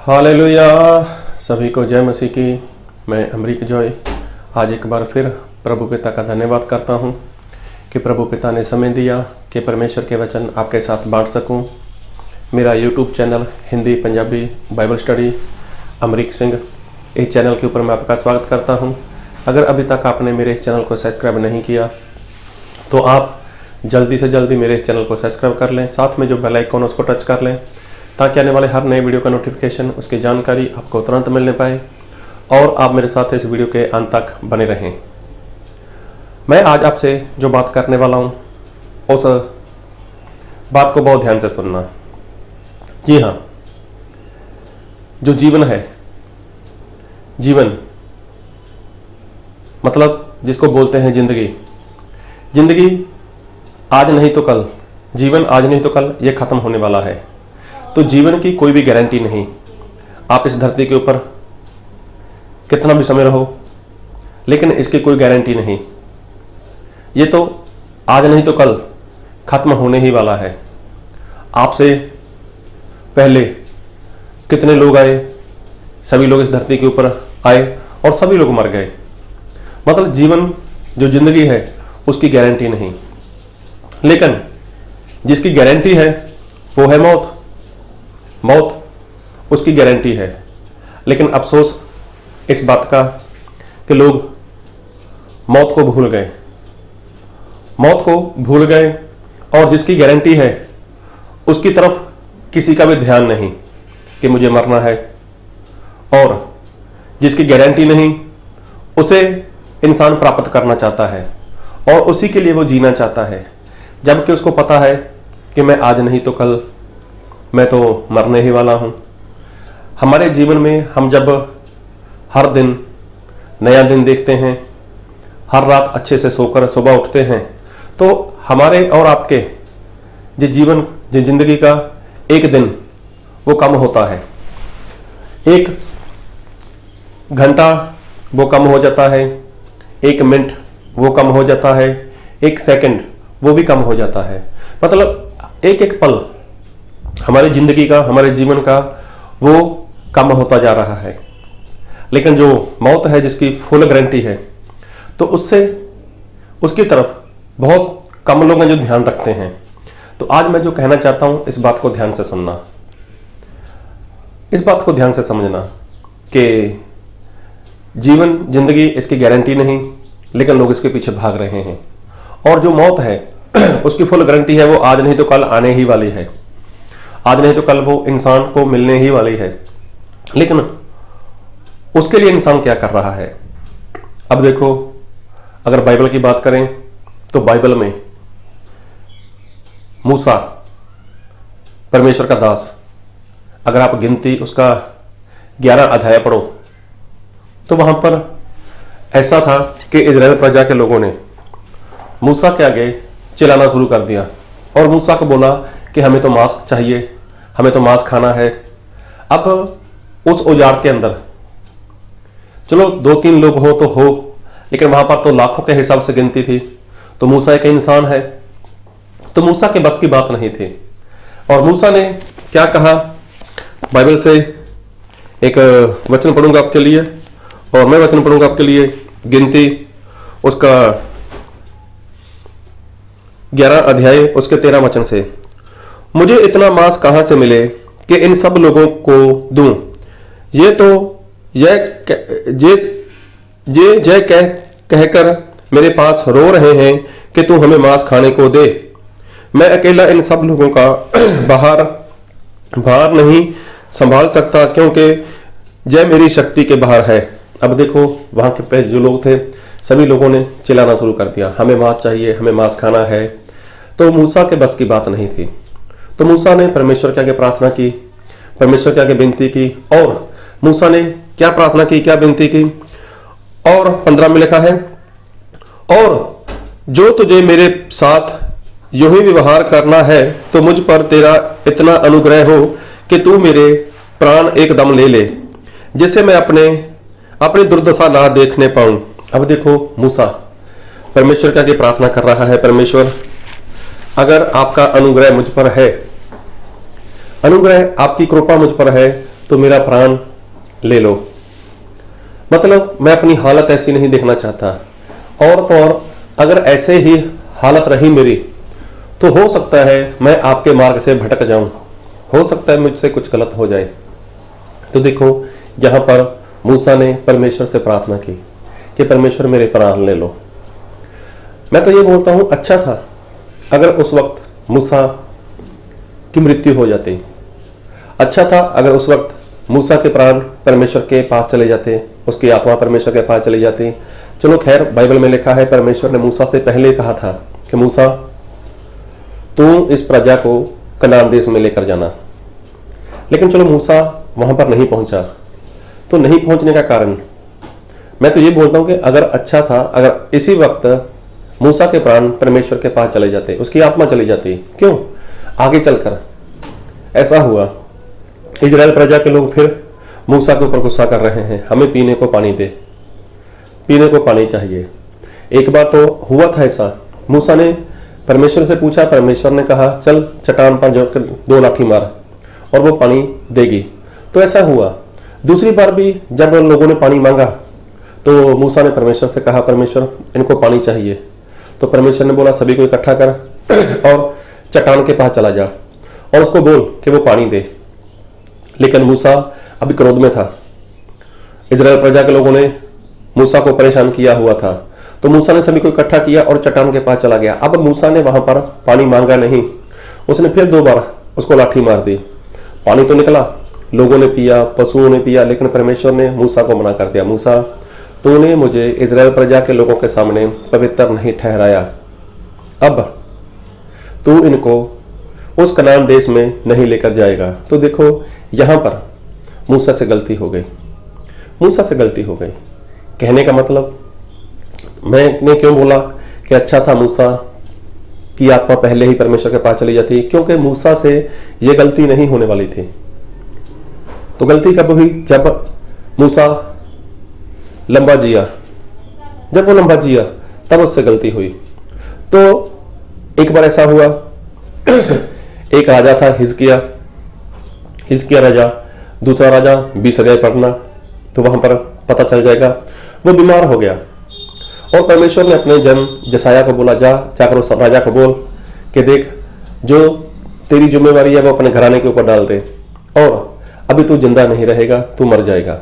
Hallelujah. सभी को जय मसीह की। मैं अमरीक जॉय आज एक बार फिर प्रभु पिता का धन्यवाद करता हूं कि प्रभु पिता ने समय दिया कि परमेश्वर के वचन आपके साथ बांट सकूं। मेरा YouTube channel Hindi Punjabi Bible study Amrik Singh, इस चैनल के ऊपर मैं आपका स्वागत करता हूं। अगर अभी तक आपने मेरे इस चैनल को सब्सक्राइब नहीं किया तो आप जल्दी से जल्दी मेरे चैनल को सब्सक्राइब कर लें, साथ में जो बेल आइकन उसको टच कर लें ताकि आने वाले हर नए वीडियो का नोटिफिकेशन, उसकी जानकारी आपको तुरंत मिलने पाए और आप मेरे साथ इस वीडियो के अंत तक बने रहें। मैं आज आपसे जो बात करने वाला हूं उस बात को बहुत ध्यान से सुनना। जी हाँ, जो जीवन है, जीवन मतलब जिसको बोलते हैं जिंदगी, जिंदगी आज नहीं तो कल, जीवन आज नहीं तो कल ये खत्म होने वाला है। तो जीवन की कोई भी गारंटी नहीं। आप इस धरती के ऊपर कितना भी समय रहो, लेकिन इसकी कोई गारंटी नहीं। ये तो आज नहीं तो कल खत्म होने ही वाला है। आपसे पहले कितने लोग आए, सभी लोग इस धरती के ऊपर आए और सभी लोग मर गए। मतलब जीवन जो जिंदगी है उसकी गारंटी नहीं, लेकिन जिसकी गारंटी है वो है मौत। मौत उसकी गारंटी है। लेकिन अफसोस इस बात का कि लोग मौत को भूल गए, मौत को भूल गए और जिसकी गारंटी है उसकी तरफ किसी का भी ध्यान नहीं कि मुझे मरना है, और जिसकी गारंटी नहीं उसे इंसान प्राप्त करना चाहता है और उसी के लिए वो जीना चाहता है, जबकि उसको पता है कि मैं आज नहीं तो कल मैं तो मरने ही वाला हूं। हमारे जीवन में हम जब हर दिन नया दिन देखते हैं, हर रात अच्छे से सोकर सुबह उठते हैं, तो हमारे और आपके जो जीवन जो जिंदगी का एक दिन वो कम होता है, एक घंटा वो कम हो जाता है, एक मिनट वो कम हो जाता है, एक सेकंड वो भी कम हो जाता है। मतलब एक एक पल हमारी जिंदगी का, हमारे जीवन का वो कम होता जा रहा है। लेकिन जो मौत है, जिसकी फुल गारंटी है, तो उससे उसकी तरफ बहुत कम लोग हैं जो ध्यान रखते हैं। तो आज मैं जो कहना चाहता हूं, इस बात को ध्यान से सुनना, इस बात को ध्यान से समझना कि जीवन जिंदगी इसकी गारंटी नहीं, लेकिन लोग इसके पीछे भाग रहे हैं। और जो मौत है उसकी फुल गारंटी है, वो आज नहीं तो कल आने ही वाली है, आज नहीं तो कल वो इंसान को मिलने ही वाली है। लेकिन उसके लिए इंसान क्या कर रहा है? अब देखो, अगर बाइबल की बात करें तो बाइबल में मूसा परमेश्वर का दास, अगर आप गिनती उसका 11 अध्याय पढ़ो तो वहां पर ऐसा था कि इजराइल प्रजा के लोगों ने मूसा के आगे चिल्लाना शुरू कर दिया और मूसा को बोला कि हमें तो मांस चाहिए, हमें तो मांस खाना है। अब उस औजार के अंदर चलो 2-3 लोग हो तो हो, लेकिन वहां पर तो लाखों के हिसाब से गिनती थी। तो मूसा एक इंसान है, तो मूसा के बस की बात नहीं थी। और मूसा ने क्या कहा, बाइबल से एक वचन पढ़ूंगा आपके लिए, और मैं वचन पढ़ूंगा आपके लिए गिनती उसका 11 अध्याय उसके 13 वचन से। मुझे इतना मांस कहां से मिले कि इन सब लोगों को दूं? ये तो जय कहकर मेरे पास रो रहे हैं कि तू हमें मांस खाने को दे। मैं अकेला इन सब लोगों का भार नहीं संभाल सकता, क्योंकि जय मेरी शक्ति के बाहर है। अब देखो, वहां के जो लोग थे सभी लोगों ने चिल्लाना शुरू कर दिया, हमें मांस चाहिए, हमें मांस खाना है। तो मूसा के बस की बात नहीं थी। तो मूसा ने परमेश्वर के आगे प्रार्थना की, परमेश्वर के आगे विनती की। और मूसा ने क्या प्रार्थना की, क्या विनती की? और 15 में लिखा है, और जो तुझे मेरे साथ यूं ही व्यवहार करना है तो मुझ पर तेरा इतना अनुग्रह हो कि तू मेरे प्राण एकदम ले ले, जिससे मैं अपनी दुर्दशा ना देखने पाऊं। अब देखो, मूसा परमेश्वर के आगे प्रार्थना कर रहा है, परमेश्वर अगर आपका अनुग्रह मुझ पर है, अनुग्रह आपकी कृपा मुझ पर है, तो मेरा प्राण ले लो। मतलब मैं अपनी हालत ऐसी नहीं देखना चाहता, और तो और अगर ऐसे ही हालत रही मेरी तो हो सकता है मैं आपके मार्ग से भटक जाऊं, हो सकता है मुझसे कुछ गलत हो जाए। तो देखो यहां पर मूसा ने परमेश्वर से प्रार्थना की कि परमेश्वर मेरे प्राण ले लो। मैं तो ये बोलता हूं अच्छा था अगर उस वक्त मूसा की मृत्यु हो जाती, अच्छा था अगर उस वक्त मूसा के प्राण परमेश्वर के पास चले जाते, उसकी आत्मा परमेश्वर के पास चली जाती। चलो खैर, बाइबल में लिखा है परमेश्वर ने मूसा से पहले कहा था कि मूसा तू इस प्रजा को कनान देश में लेकर जाना, लेकिन चलो मूसा वहां पर नहीं पहुंचा। तो नहीं पहुंचने का कारण मैं तो ये बोलता हूं कि अगर अच्छा था अगर इसी वक्त मूसा के प्राण परमेश्वर के पास चले जाते, उसकी आत्मा चली जाती। क्यों? आगे चलकर ऐसा हुआ, इजराइल प्रजा के लोग फिर मूसा के ऊपर गुस्सा कर रहे हैं, हमें पीने को पानी दे, पीने को पानी चाहिए। एक बार तो हुआ था ऐसा, मूसा ने परमेश्वर से पूछा, परमेश्वर ने कहा चल चट्टान पर जोड़ कर 2 लाठी मार और वो पानी देगी। तो ऐसा हुआ। दूसरी बार भी जब लोगों ने पानी मांगा तो मूसा ने परमेश्वर से कहा, परमेश्वर इनको पानी चाहिए। तो परमेश्वर ने बोला सभी को इकट्ठा कर और चट्टान के पास चला जा और उसको बोल कि वो पानी दे। लेकिन मूसा अभी क्रोध में था, इजराइल प्रजा के लोगों ने मूसा को परेशान किया हुआ था। तो मूसा ने सभी को इकट्ठा किया और चट्टान के पास चला गया। अब मूसा ने वहां पर पानी मांगा नहीं, उसने फिर 2 बार उसको लाठी मार दी। पानी तो निकला, लोगों ने पिया, पशुओं ने पिया, लेकिन परमेश्वर ने मूसा को मना कर दिया, मूसा तूने मुझे इजराइल प्रजा के लोगों के सामने पवित्र नहीं ठहराया, अब तू इनको उस कनान देश में नहीं लेकर जाएगा। तो देखो यहां पर मूसा से गलती हो गई, मूसा से गलती हो गई। कहने का मतलब मैंने क्यों बोला कि अच्छा था मूसा की आत्मा पहले ही परमेश्वर के पास चली जाती, क्योंकि मूसा से यह गलती नहीं होने वाली थी। तो गलती कब हुई? जब मूसा लंबा जिया, जब वो लंबा जिया तब उससे गलती हुई। तो एक बार ऐसा हुआ, एक राजा था हिजकिया राजा, दूसरा राजा 20 अध्याय पढ़ना तो वहां पर पता चल जाएगा। वो बीमार हो गया और परमेश्वर ने अपने जन जसाया को बोला, जाकर उस राजा को बोल कि देख जो तेरी जिम्मेवारी है वो अपने घराने के ऊपर डाल दे और अभी तू जिंदा नहीं रहेगा, तू मर जाएगा।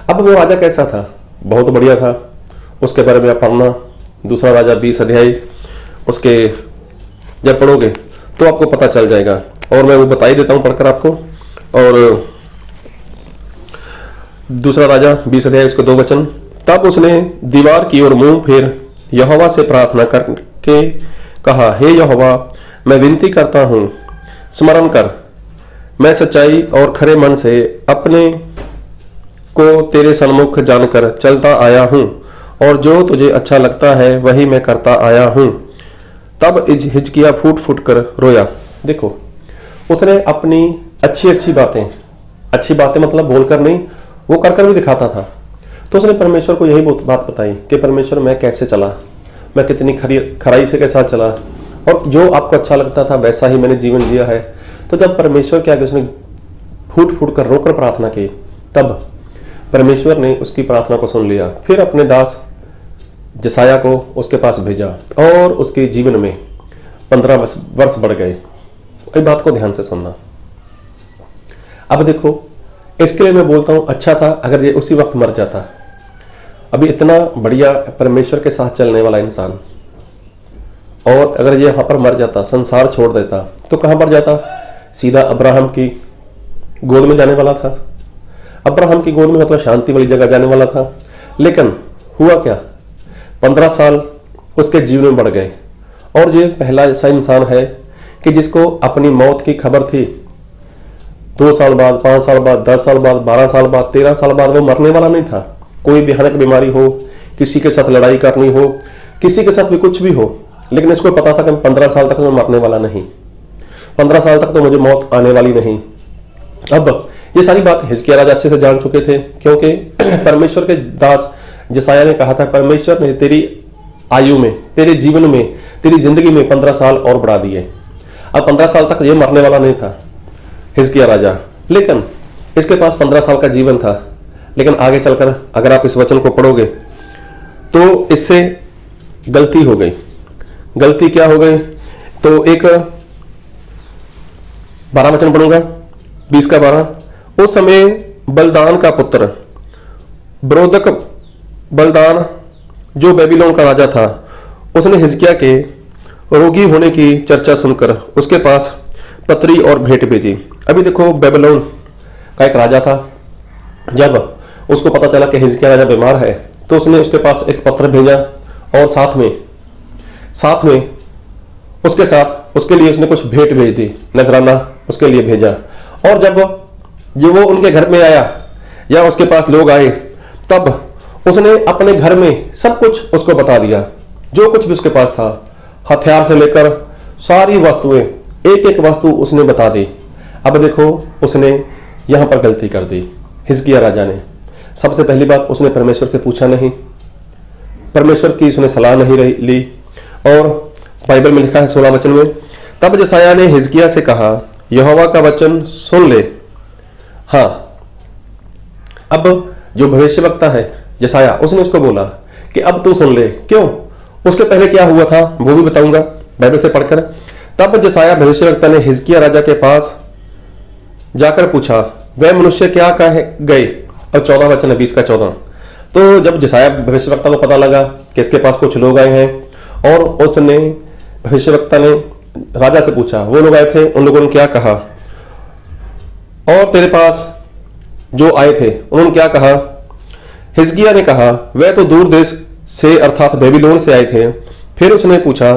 अब वो राजा कैसा था? बहुत बढ़िया था। उसके बारे में आप पढ़ना, दूसरा राजा 20 अध्याय उसके जब पढ़ोगे तो आपको पता चल जाएगा। और मैं वो बता ही देता हूं पढ़कर आपको। और दूसरा राजा 20 अध्याय उसके 2 वचन, तब उसने दीवार की ओर मुंह फेर यहोवा से प्रार्थना करके कहा, हे यहोवा मैं विनती करता हूं, स्मरण कर, मैं सच्चाई और खरे मन से अपने को तेरे सन्मुख जानकर चलता आया हूं और जो तुझे अच्छा लगता है वही मैं करता आया हूं। तब हिजकिया फूट फूट कर रोया। देखो उसने अपनी अच्छी बातें मतलब बोलकर नहीं, वो कर कर भी दिखाता था। तो उसने परमेश्वर को यही बात बताई कि परमेश्वर मैं कैसे चला, मैं कितनी खराई से के साथ चला और जो आपको अच्छा लगता था वैसा ही मैंने जीवन जिया है। तो जब परमेश्वर के आगे उसने फूट फूट कर रोकर प्रार्थना की, तब परमेश्वर ने उसकी प्रार्थना को सुन लिया। फिर अपने दास जसाया को उसके पास भेजा और उसके जीवन में 15 वर्ष बढ़ गए। इस बात को ध्यान से सुनना। अब देखो इसके लिए मैं बोलता हूं अच्छा था अगर ये उसी वक्त मर जाता। अभी इतना बढ़िया परमेश्वर के साथ चलने वाला इंसान, और अगर ये यहां पर मर जाता, संसार छोड़ देता, तो कहां पर जाता? सीधा अब्राहम की गोद में जाने वाला था। अब्राहम की गोद में मतलब शांति वाली जगह जाने वाला था। लेकिन हुआ क्या? 15 साल उसके जीवन में बढ़ गए और ये पहला ऐसा इंसान है कि जिसको अपनी मौत की खबर थी। 2 साल बाद, 5 साल बाद, 10 साल बाद, 12 साल बाद, 13 साल बाद वो मरने वाला नहीं था। कोई भयानक बीमारी हो, किसी के साथ लड़ाई करनी हो, किसी के साथ भी कुछ भी हो, लेकिन इसको पता था कि 15 साल तक मैं मरने वाला नहीं, 15 साल तक तो मुझे मौत आने वाली नहीं। अब ये सारी बात हिजकिया राजा अच्छे से जान चुके थे, क्योंकि परमेश्वर के दास जसाया ने कहा था परमेश्वर ने तेरी आयु में, तेरे जीवन में, तेरी जिंदगी में 15 साल और बढ़ा दिए। अब 15 साल तक ये मरने वाला नहीं था हिजकिया राजा। लेकिन इसके पास 15 साल का जीवन था, लेकिन आगे चलकर अगर आप इस वचन को पढ़ोगे तो इससे गलती हो गई। गलती क्या हो गई? तो एक 12 वचन पढ़ूंगा, 20 का 12। उस समय बलदान का पुत्र ब्रोदक बलदान जो बेबीलोन का राजा था, उसने हिजकिय्याह के रोगी होने की चर्चा सुनकर उसके पास पत्री और भेंट भेजी। अभी देखो, बेबीलोन का एक राजा था। जब उसको पता चला कि हिजकिय्याह राजा बीमार है, तो उसने उसके पास एक पत्र भेजा और साथ में उसके साथ उसके लिए उसने कुछ भेंट भेज दी, नजराना उसके लिए भेजा। और जब ये वो उनके घर में आया या उसके पास लोग आए, तब उसने अपने घर में सब कुछ उसको बता दिया, जो कुछ भी उसके पास था, हथियार से लेकर सारी वस्तुएं, एक एक वस्तु उसने बता दी। अब देखो, उसने यहां पर गलती कर दी हिजकिय्याह राजा ने। सबसे पहली बात, उसने परमेश्वर से पूछा नहीं, परमेश्वर की उसने सलाह नहीं ली। और बाइबल में लिखा है 16 वचन में, तब जसाया ने हिजकिय्याह से कहा, यहोवा का वचन सुन ले। हाँ, अब जो भविष्यवक्ता है जसाया, उसने उसको बोला कि अब तू सुन ले। क्यों? उसके पहले क्या हुआ था वो भी बताऊंगा बाइबल से पढ़कर। तब जसाया भविष्यवक्ता ने हिजकिय्याह राजा के पास जाकर पूछा, वह मनुष्य क्या कहे गए? और 14 वचन है, 20 का 14। तो जब जसाया भविष्यवक्ता को पता लगा कि इसके पास कुछ लोग आए हैं, और उसने भविष्यवक्ता ने राजा से पूछा, वो लोग आए थे, उन लोगों ने क्या कहा, और तेरे पास जो आए थे उन्होंने क्या कहा? हिजकिय्याह ने कहा, वह तो दूर देश से अर्थात बेबीलोन से आए थे। फिर उसने पूछा,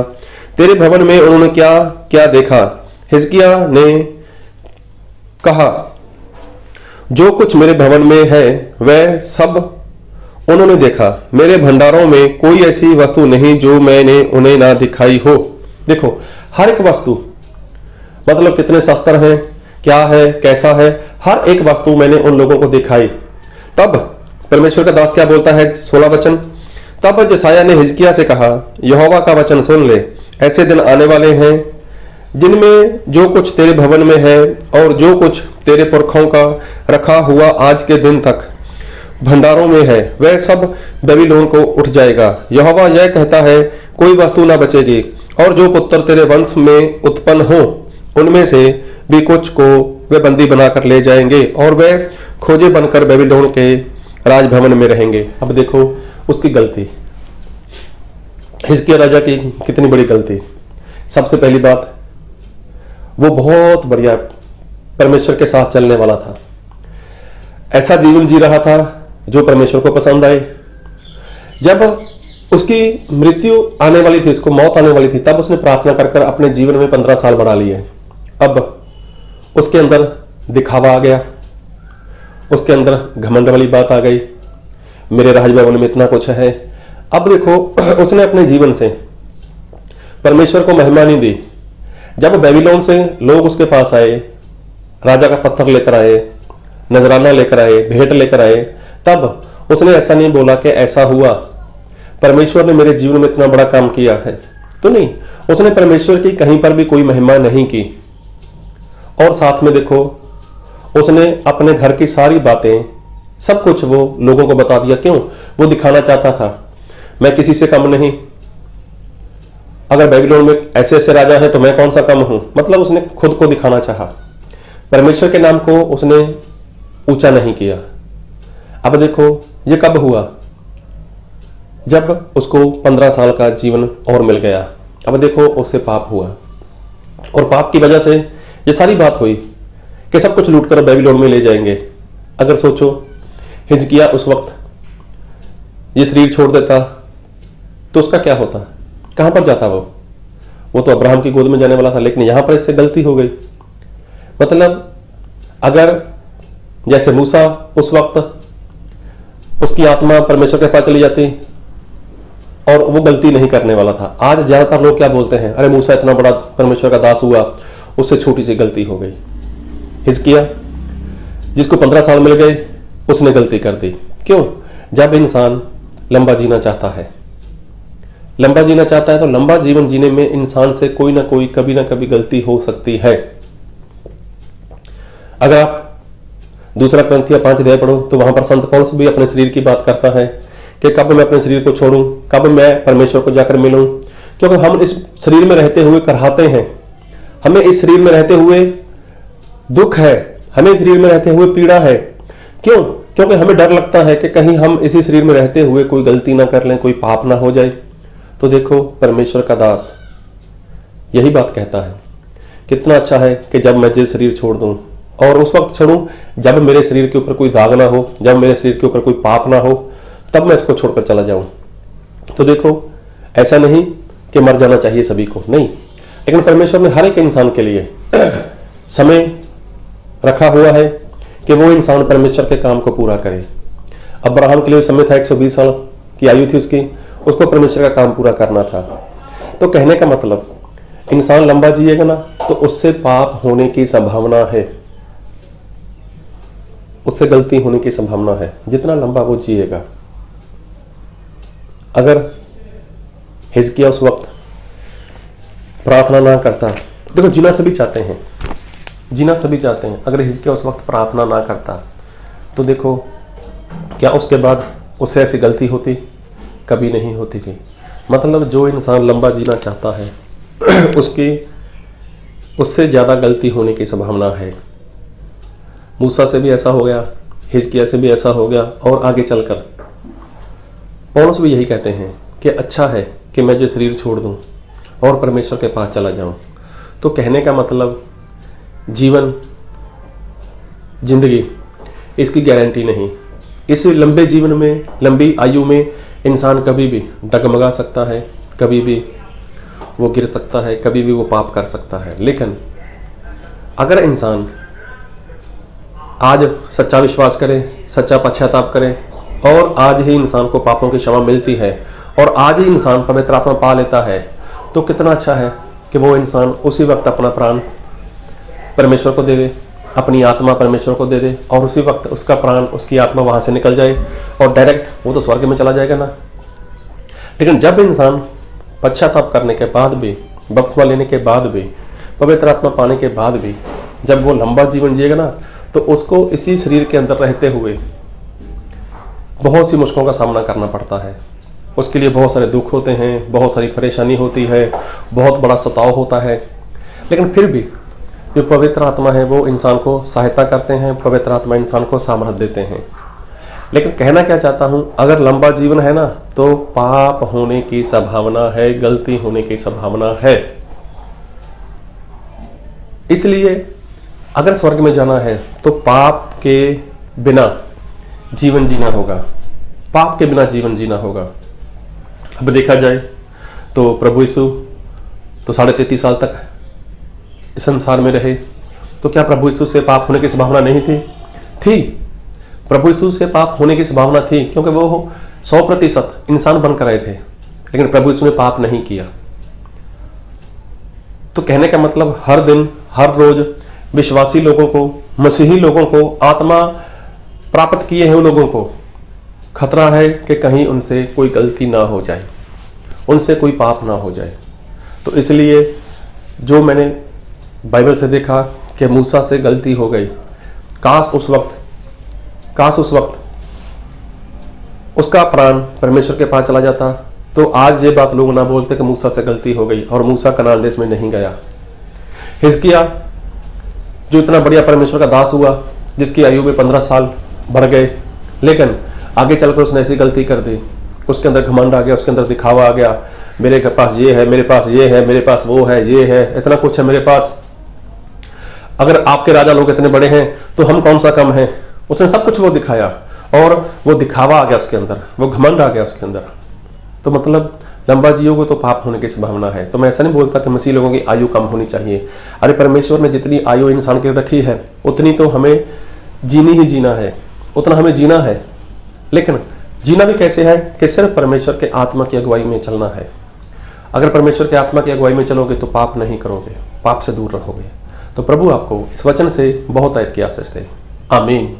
तेरे भवन में उन्होंने क्या क्या देखा? हिजकिय्याह ने कहा, जो कुछ मेरे भवन में है वह सब उन्होंने देखा। मेरे भंडारों में कोई ऐसी वस्तु नहीं जो मैंने उन्हें ना दिखाई हो। देखो, हर एक वस्तु, मतलब कितने शस्त्र हैं, क्या है, कैसा है, हर एक वस्तु मैंने उन लोगों को दिखाई। तब परमेश्वर का दास क्या बोलता है? 16 वचन, तब जसाया ने हिजकिय्याह से कहा, यहोवा का वचन सुन ले। ऐसे दिन आने वाले हैं जिनमें जो कुछ तेरे भवन में है और जो कुछ तेरे पुरखों का रखा हुआ आज के दिन तक भंडारों में है, वह सब बेबीलोन को उठ जाएगा। यहोवा यह कहता है, कोई वस्तु ना बचेगी, और जो पुत्र तेरे वंश में उत्पन्न हो उनमें से भी कुछ को वे बंदी बनाकर ले जाएंगे, और वे खोजे बनकर बेबीलोन के राजभवन में रहेंगे। अब देखो उसकी गलती, हिजकिय्याह राजा की कितनी बड़ी गलती। सबसे पहली बात, वो बहुत बढ़िया परमेश्वर के साथ चलने वाला था, ऐसा जीवन जी रहा था जो परमेश्वर को पसंद आए। जब उसकी मृत्यु आने वाली थी, उसको मौत आने वाली थी, तब उसने प्रार्थना कर कर अपने जीवन में 15 साल बढ़ा लिए। अब उसके अंदर दिखावा आ गया, उसके अंदर घमंड वाली बात आ गई, मेरे राजभवन में इतना कुछ है। अब देखो, उसने अपने जीवन से परमेश्वर को महिमा नहीं दी। जब बेबीलोन से लोग उसके पास आए, राजा का पत्थर लेकर आए, नजराना लेकर आए, भेंट लेकर आए, तब उसने ऐसा नहीं बोला कि ऐसा हुआ, परमेश्वर ने मेरे जीवन में इतना बड़ा काम किया है, तो नहीं, उसने परमेश्वर की कहीं पर भी कोई महिमा नहीं की। और साथ में देखो, उसने अपने घर की सारी बातें, सब कुछ वो लोगों को बता दिया। क्यों? वो दिखाना चाहता था, मैं किसी से कम नहीं, अगर बेबीलोन में ऐसे ऐसे राजा हैं तो मैं कौन सा कम हूं। मतलब उसने खुद को दिखाना चाहा, परमेश्वर के नाम को उसने ऊंचा नहीं किया। अब देखो, ये कब हुआ? जब उसको 15 साल का जीवन और मिल गया। अब देखो, उससे पाप हुआ, और पाप की वजह से ये सारी बात हुई कि सब कुछ लूट कर बेबीलोन में ले जाएंगे। अगर सोचो, हिजकिय्याह उस वक्त ये शरीर छोड़ देता तो उसका क्या होता? कहां पर जाता वो तो अब्राहम की गोद में जाने वाला था, लेकिन यहां पर इससे गलती हो गई। मतलब अगर जैसे मूसा उस वक्त उसकी आत्मा परमेश्वर के पास चली जाती और वो गलती नहीं करने वाला था। आज ज्यादातर लोग क्या बोलते हैं, अरे मूसा इतना बड़ा परमेश्वर का दास हुआ, उससे छोटी सी गलती हो गई। हिजकिय्याह जिसको 15 साल मिल गए, उसने गलती कर दी। क्यों? जब इंसान लंबा जीना चाहता है, लंबा जीना चाहता है, तो लंबा जीवन जीने में इंसान से कोई ना कोई, कभी ना कभी गलती हो सकती है। अगर आप दूसरा क्रंथिया 5 अध्याय पढ़ो तो वहां पर संत पौलुस भी अपने शरीर की बात करता है कि कब मैं अपने शरीर को छोड़ूं, कब मैं परमेश्वर को जाकर मिलूं, क्योंकि हम इस शरीर में रहते हुए करहाते हैं, हमें इस शरीर में रहते हुए दुख है, हमें इस शरीर में रहते हुए पीड़ा है। क्यों? क्योंकि हमें डर लगता है कि कहीं हम इसी शरीर में रहते हुए कोई गलती ना कर लें, कोई पाप ना हो जाए। तो देखो परमेश्वर का दास यही बात कहता है, कितना अच्छा है कि जब मैं जिस शरीर छोड़ दूं, और उस वक्त छोड़ूं जब मेरे शरीर के ऊपर कोई दाग ना हो, जब मेरे शरीर के ऊपर कोई पाप ना हो, तब मैं इसको छोड़कर चला जाऊं। तो देखो ऐसा नहीं कि मर जाना चाहिए सभी को, नहीं, लेकिन परमेश्वर ने हर एक इंसान के लिए समय रखा हुआ है कि वो इंसान परमेश्वर के काम को पूरा करे। अब्राहम के लिए समय था 120 साल की आयु थी उसको परमेश्वर का काम पूरा करना था। तो कहने का मतलब इंसान लंबा जिएगा ना तो उससे पाप होने की संभावना है, उससे गलती होने की संभावना है, जितना लंबा वो जिएगा। अगर हिजकिय्याह उस वक्त प्रार्थना ना करता, देखो जीना सभी चाहते हैं, जीना सभी चाहते हैं, अगर हिजकिय्याह उस वक्त प्रार्थना ना करता तो देखो क्या उसके बाद उससे ऐसी गलती होती? कभी नहीं होती थी। मतलब जो इंसान लंबा जीना चाहता है उसकी उससे ज़्यादा गलती होने की संभावना है। मूसा से भी ऐसा हो गया, हिजकिय्याह से भी ऐसा हो गया, और आगे चलकर पौलुस भी यही कहते हैं कि अच्छा है कि मैं जो शरीर छोड़ दूं और परमेश्वर के पास चला जाऊं। तो कहने का मतलब जीवन, जिंदगी, इसकी गारंटी नहीं। इस लंबे जीवन में, लंबी आयु में इंसान कभी भी डगमगा सकता है, कभी भी वो गिर सकता है, कभी भी वो पाप कर सकता है। लेकिन अगर इंसान आज सच्चा विश्वास करे, सच्चा पश्चाताप करे, और आज ही इंसान को पापों की क्षमा मिलती है, और आज ही इंसान पवित्र आत्मा पा लेता है, तो कितना अच्छा है कि वो इंसान उसी वक्त अपना प्राण परमेश्वर को दे दे, अपनी आत्मा परमेश्वर को दे दे, और उसी वक्त उसका प्राण, उसकी आत्मा वहां से निकल जाए और डायरेक्ट वो तो स्वर्ग में चला जाएगा ना। लेकिन जब इंसान पश्चाताप करने के बाद भी, बपतिस्मा लेने के बाद भी, पवित्र आत्मा पाने के बाद भी, जब वो लंबा जीवन जिएगा ना, तो उसको इसी शरीर के अंदर रहते हुए बहुत सी मुश्किलों का सामना करना पड़ता है। उसके लिए बहुत सारे दुख होते हैं, बहुत सारी परेशानी होती है, बहुत बड़ा सताव होता है। लेकिन फिर भी जो पवित्र आत्मा है वो इंसान को सहायता करते हैं, पवित्र आत्मा इंसान को सामर्थ्य देते हैं। लेकिन कहना क्या चाहता हूं, अगर लंबा जीवन है ना तो पाप होने की संभावना है, गलती होने की संभावना है। इसलिए अगर स्वर्ग में जाना है तो पाप के बिना जीवन जीना होगा, पाप के बिना जीवन जीना होगा। अब देखा जाए तो प्रभु यीशु तो 33.5 साल तक इस संसार में रहे, तो क्या प्रभु यीशु से पाप होने की संभावना नहीं थी? थी। प्रभु यीशु से पाप होने की संभावना थी, क्योंकि वो 100% इंसान बनकर आए थे, लेकिन प्रभु यीशु ने पाप नहीं किया। तो कहने का मतलब हर दिन, हर रोज विश्वासी लोगों को, मसीही लोगों को, आत्मा प्राप्त किए हैं लोगों को खतरा है कि कहीं उनसे कोई गलती ना हो जाए, उनसे कोई पाप ना हो जाए। तो इसलिए जो मैंने बाइबल से देखा कि मूसा से गलती हो गई, काश उस वक्त उसका प्राण परमेश्वर के पास चला जाता, तो आज ये बात लोग ना बोलते कि मूसा से गलती हो गई और मूसा कनान देश में नहीं गया। हिजकिय्याह जो इतना बढ़िया परमेश्वर का दास हुआ, जिसकी आयु में 15 साल बढ़ गए, लेकिन आगे चलकर उसने ऐसी गलती कर दी, उसके अंदर घमंड आ गया, उसके अंदर दिखावा आ गया, मेरे पास ये है, मेरे पास ये है, मेरे पास वो है, ये है, इतना कुछ है मेरे पास, अगर आपके राजा लोग इतने बड़े हैं तो हम कौन सा कम है। उसने सब कुछ वो दिखाया और वो दिखावा आ गया उसके अंदर, वो घमंड आ गया उसके अंदर। तो मतलब लंबा जियोगे तो पाप होने की संभावना है। तो मैं ऐसा नहीं बोलता कि मसीह लोगों की आयु कम होनी चाहिए। अरे परमेश्वर ने जितनी आयु इंसान की रखी है उतनी तो हमें जीनी ही जीना है, उतना हमें जीना है। लेकिन जीना भी कैसे है कि सिर्फ परमेश्वर के आत्मा की अगुवाई में चलना है। अगर परमेश्वर के आत्मा की अगुवाई में चलोगे तो पाप नहीं करोगे, पाप से दूर रहोगे। तो प्रभु आपको इस वचन से बहुत आयत की आशीष दे। आमीन।